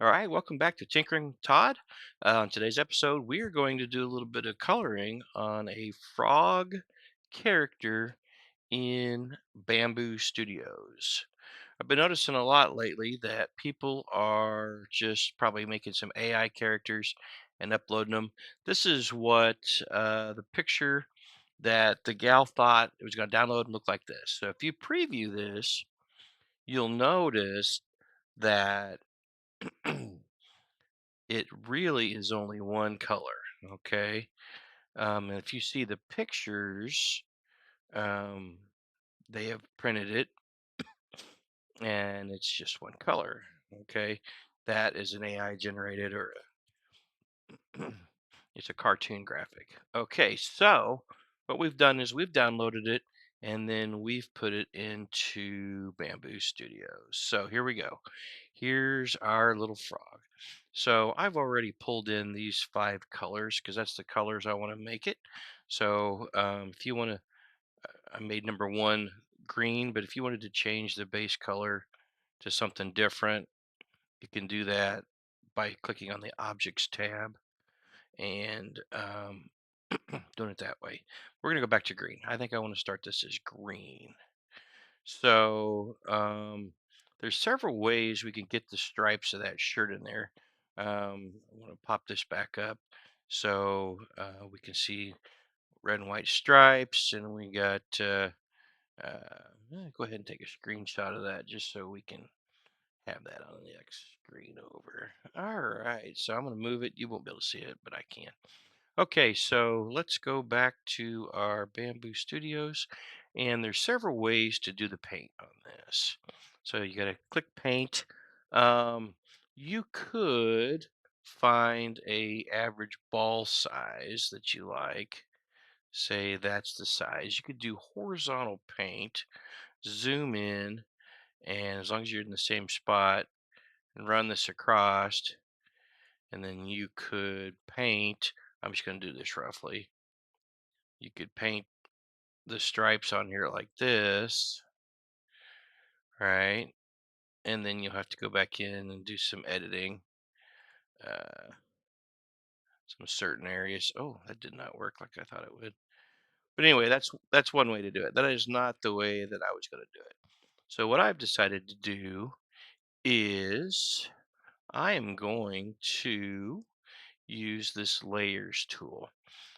All right, welcome back to Tinkering Todd. On today's episode, we are going to do a little bit of coloring on a frog character in Bamboo Studios. I've been noticing a lot lately that people are just probably making some AI characters and uploading them. This is what the picture that the gal thought it was going to download and look like this. So if you preview this, you'll notice that it really is only one color, okay? And if you see the pictures, um, they have printed it and it's just one color, okay? That is an AI generated or it's a cartoon graphic. Okay, so what we've done is we've downloaded it and then we've put it into Bamboo Studios. So here we go. Here's our little frog. So I've already pulled in these five colors because that's the colors I want to make it. So if you want to, I made number one green, but if you wanted to change the base color to something different, you can do that by clicking on the Objects tab and doing it that way. We're going to go back to green. I think I want to start this as green. So there's several ways we can get the stripes of that shirt in there. I want to pop this back up so we can see red and white stripes, and we got. Go ahead and take a screenshot of that just so we can have that on the next screen over. All right, so I'm going to move it. You won't be able to see it, but I can. Okay, so let's go back to our Bamboo Studios, and there's several ways to do the paint on this. So you got to click paint. Um, you could find a average ball size that you like. Say that's the size. You could do horizontal paint, zoom in, and as long as you're in the same spot, and run this across, and then you could paint. I'm just going to do this roughly. You could paint the stripes on here like this, right? And then you'll have to go back in and do some editing, uh, some certain areas. Oh, that did not work like I thought it would. But anyway, that's one way to do it. That is not the way that I was going to do it. So what I've decided to do is I am going to use this layers tool.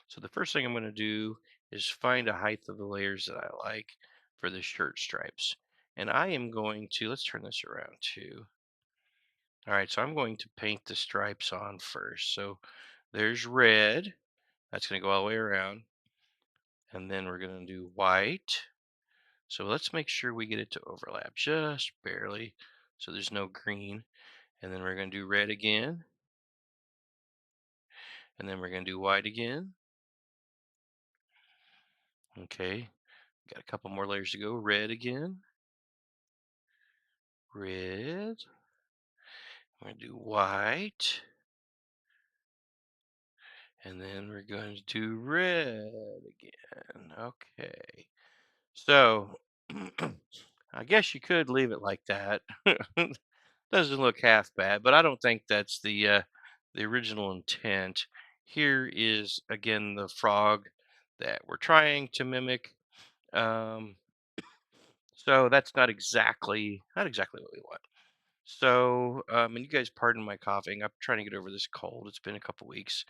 So the first thing I'm going to do is find a height of the layers that I like for the shirt stripes. And I am going to, let's turn this around too. All right, so I'm going to paint the stripes on first. So there's red. That's going to go all the way around. And then we're going to do white. So let's make sure we get it to overlap just barely. So there's no green. And then we're going to do red again. And then we're going to do white again. Okay, got a couple more layers to go. Red again. Red. We're going to do white. And then we're going to do red again. Okay. So I guess you could leave it like that. Doesn't look half bad, but I don't think that's the original intent. Here is again the frog that we're trying to mimic. Um, so that's not exactly what we want. So, and you guys pardon my coughing. I'm trying to get over this cold. It's been a couple weeks,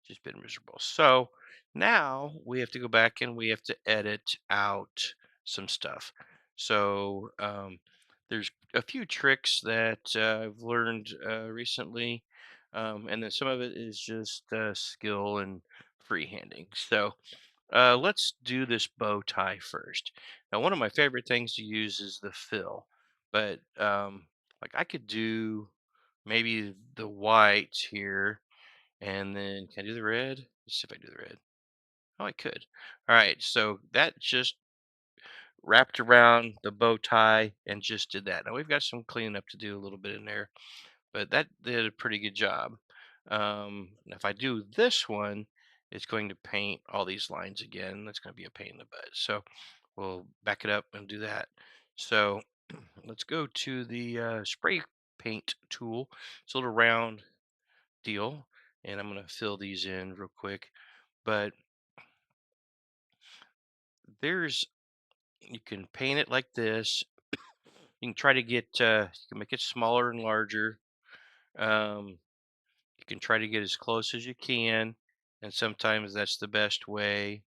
just been miserable. So now we have to go back and we have to edit out some stuff. So there's a few tricks that I've learned recently, and then some of it is just skill and freehanding. So let's do this bow tie first. Now, one of my favorite things to use is the fill, but like I could do maybe the white here, and then can I do the red? Let's see if I do the red. Oh, I could. All right, so that just wrapped around the bow tie and just did that. Now we've got some cleaning up to do a little bit in there, but that did a pretty good job. If I do this one, it's going to paint all these lines again. That's going to be a pain in the butt. So we'll back it up and do that. So let's go to the spray paint tool. It's a little round deal, and I'm gonna fill these in real quick. But there's you can paint it like this. You can try to get you can make it smaller and larger. Um, you can try to get as close as you can, and sometimes that's the best way,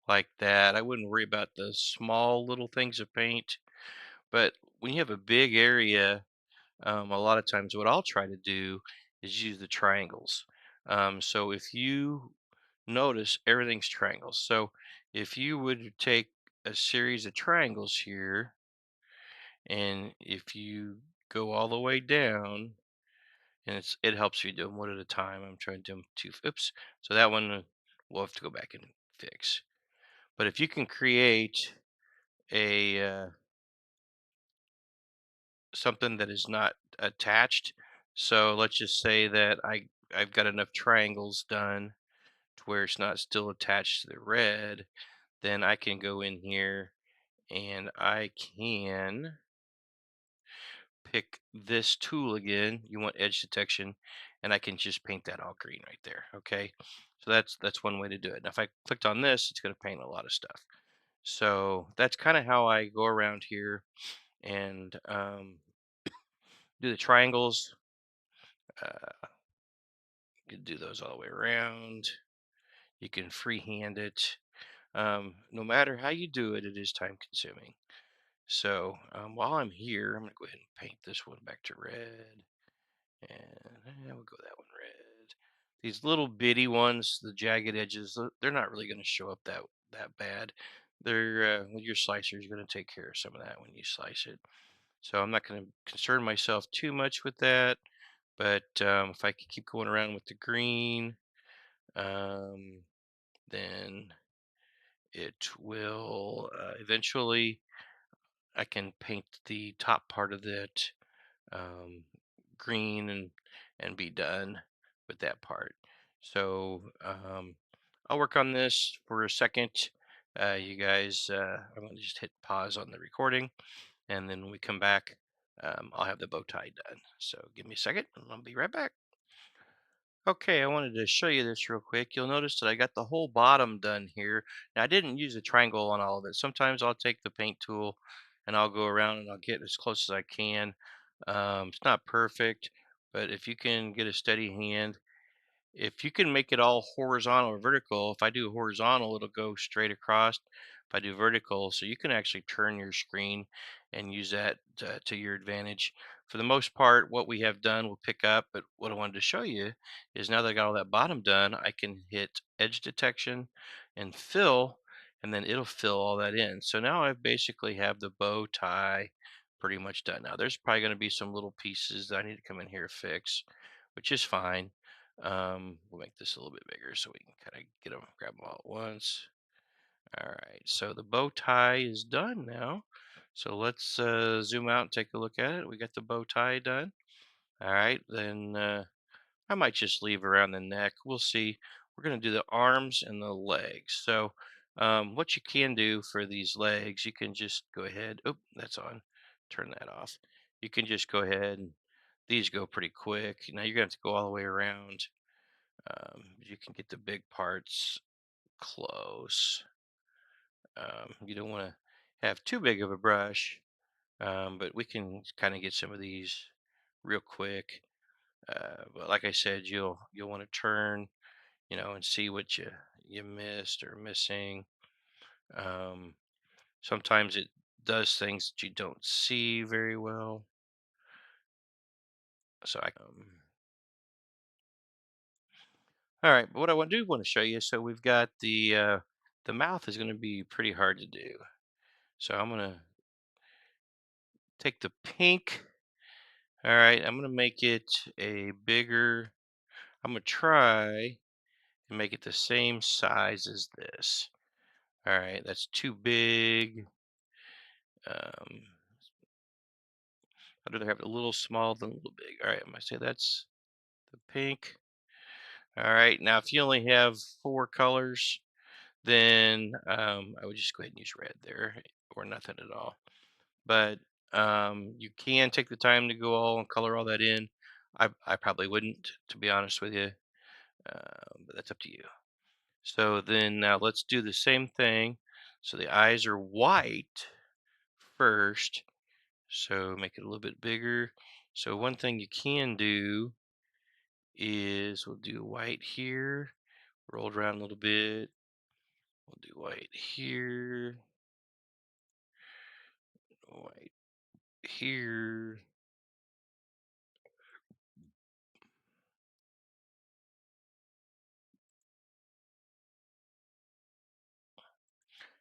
like that. I wouldn't worry about the small little things of paint, but when you have a big area, a lot of times what I'll try to do is use the triangles. So if you notice, everything's triangles. So if you would take a series of triangles here, and if you go all the way down, and it helps you do them one at a time. I'm trying to do them two. Oops. So that one we'll have to go back and fix. But if you can create a something that is not attached, so let's just say that I've got enough triangles done to where it's not still attached to the red, then I can go in here and I can pick this tool again. You want edge detection, and I can just paint that all green right there. Okay, so that's one way to do it. Now, if I clicked on this, it's going to paint a lot of stuff. So that's kind of how I go around here and do the triangles. Uh, you can do those all the way around. You can freehand it. No matter how you do it, it is time consuming. So while I'm here, I'm going to go ahead and paint this one back to red. And we'll go that one red. These little bitty ones, the jagged edges, they're not really going to show up that bad. They're well, your slicer is going to take care of some of that when you slice it. So I'm not going to concern myself too much with that. But if I could keep going around with the green, um, then it will eventually I can paint the top part of it um, green and be done with that part. So I'll work on this for a second. You guys, I'm going to just hit pause on the recording, and then when we come back, I'll have the bow tie done. So give me a second, and I'll be right back. Okay, I wanted to show you this real quick. You'll notice that I got the whole bottom done here. Now, I didn't use a triangle on all of it. Sometimes I'll take the paint tool and I'll go around and I'll get as close as I can. It's not perfect, but if you can get a steady hand, if you can make it all horizontal or vertical, if I do horizontal, it'll go straight across. If I do vertical, so you can actually turn your screen and use that to your advantage. For the most part, what we have done will pick up, but what I wanted to show you is now that I got all that bottom done, I can hit edge detection and fill, and then it'll fill all that in. So now I basically have the bow tie pretty much done. Now there's probably going to be some little pieces that I need to come in here fix, which is fine. We'll make this a little bit bigger so we can kind of get them, grab them all at once. All right, so the bow tie is done now. So let's zoom out and take a look at it. We got the bow tie done. All right, then I might just leave around the neck. We'll see. We're going to do the arms and the legs. So what you can do for these legs, you can just go ahead. Oh, that's on. Turn that off. You can just go ahead and these go pretty quick. Now you're going to have to go all the way around. You can get the big parts close. You don't want to have too big of a brush, but we can kind of get some of these real quick. But like I said, you'll want to turn, and see what you missed or missing. Um, Sometimes it does things that you don't see very well. So all right. But what want to show you, so we've got the mouth is going to be pretty hard to do. So I'm gonna take the pink. All right, I'm gonna make it a bigger. I'm gonna try and make it the same size as this. All right, that's too big. Um, I'd rather have it a little small than a little big. All right, I'm gonna say that's the pink. All right, now if you only have four colors, then I would just go ahead and use red there or nothing at all. But You can take the time to go all and color all that in. I probably wouldn't, to be honest with you, but that's up to you. So then now let's do the same thing. So the eyes are white first. So make it a little bit bigger. So one thing you can do is we'll do white here, rolled around a little bit. We'll do white here, white here.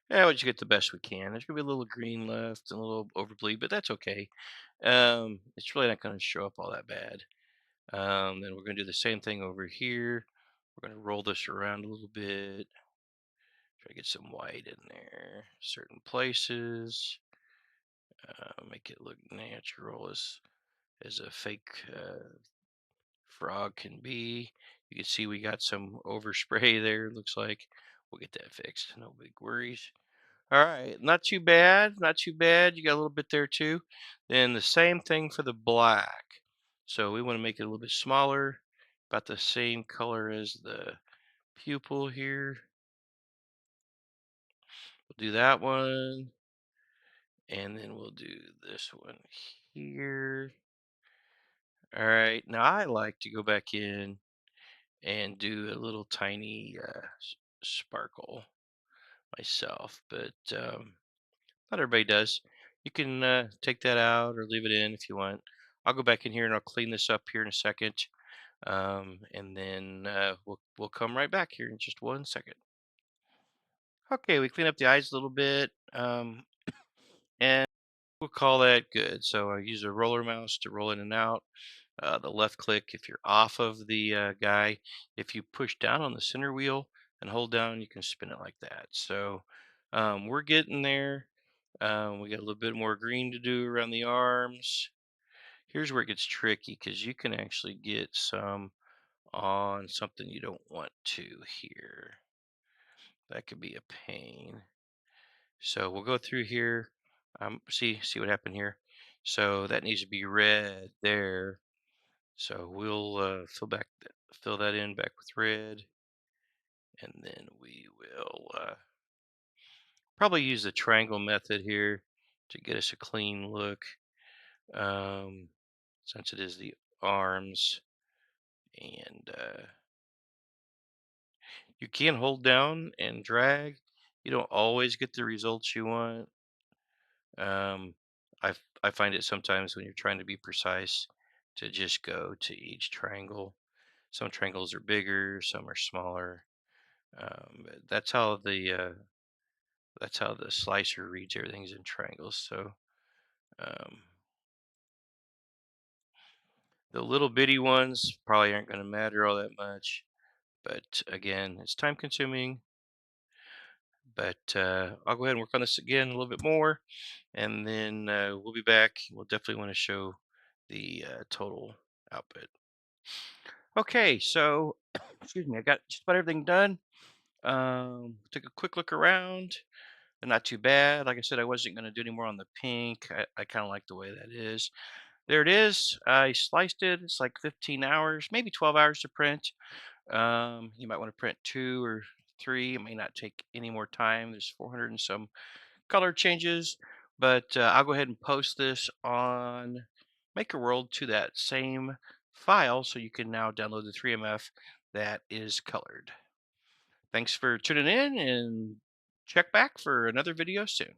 Yeah, we just get the best we can. There's gonna be a little green left and a little overbleed, but that's okay. It's really not gonna show up all that bad. Then we're gonna do the same thing over here. We're gonna roll this around a little bit. Try to get some white in there, certain places. Make it look natural as a fake frog can be. You can see we got some overspray there. Looks like we'll get that fixed. No big worries. All right, not too bad, not too bad. You got a little bit there too. Then the same thing for the black. So we want to make it a little bit smaller, about the same color as the pupil here. We'll do that one, and then we'll do this one here. All right, now I like to go back in and do a little tiny sparkle myself, but not everybody does. You can take that out or leave it in if you want. I'll go back in here and I'll clean this up here in a second, and then we'll come right back here in just 1 second. Okay, we clean up the eyes a little bit, and we'll call that good. So I use a roller mouse to roll in and out. The left click if you're off of the guy. If you push down on the center wheel and hold down, you can spin it like that. So we're getting there. We got a little bit more green to do around the arms. Here's where it gets tricky because you can actually get some on something you don't want to here. That could be a pain. So we'll go through here. See what happened here. So that needs to be red there. So we'll fill that in back with red, and then we will probably use the triangle method here to get us a clean look. Um, since it is the arms, and you can hold down and drag. You don't always get the results you want. Um, I find it sometimes when you're trying to be precise to just go to each triangle. Some triangles are bigger, some are smaller. But that's how the slicer reads everything's in triangles. So um, the little bitty ones probably aren't going to matter all that much. But again, it's time consuming. But I'll go ahead and work on this again a little bit more, and then we'll be back. We'll definitely want to show the total output. Okay, so excuse me, I got just about everything done. Took a quick look around. Not too bad. Like I said, I wasn't going to do any more on the pink. I kind of like the way that is. There it is. I sliced it. It's like 15 hours, maybe 12 hours to print. You might want to print 2 or 3. It may not take any more time. There's 400 and some color changes, but I'll go ahead and post this on Maker World to that same file so you can now download the 3MF that is colored. Thanks for tuning in and check back for another video soon.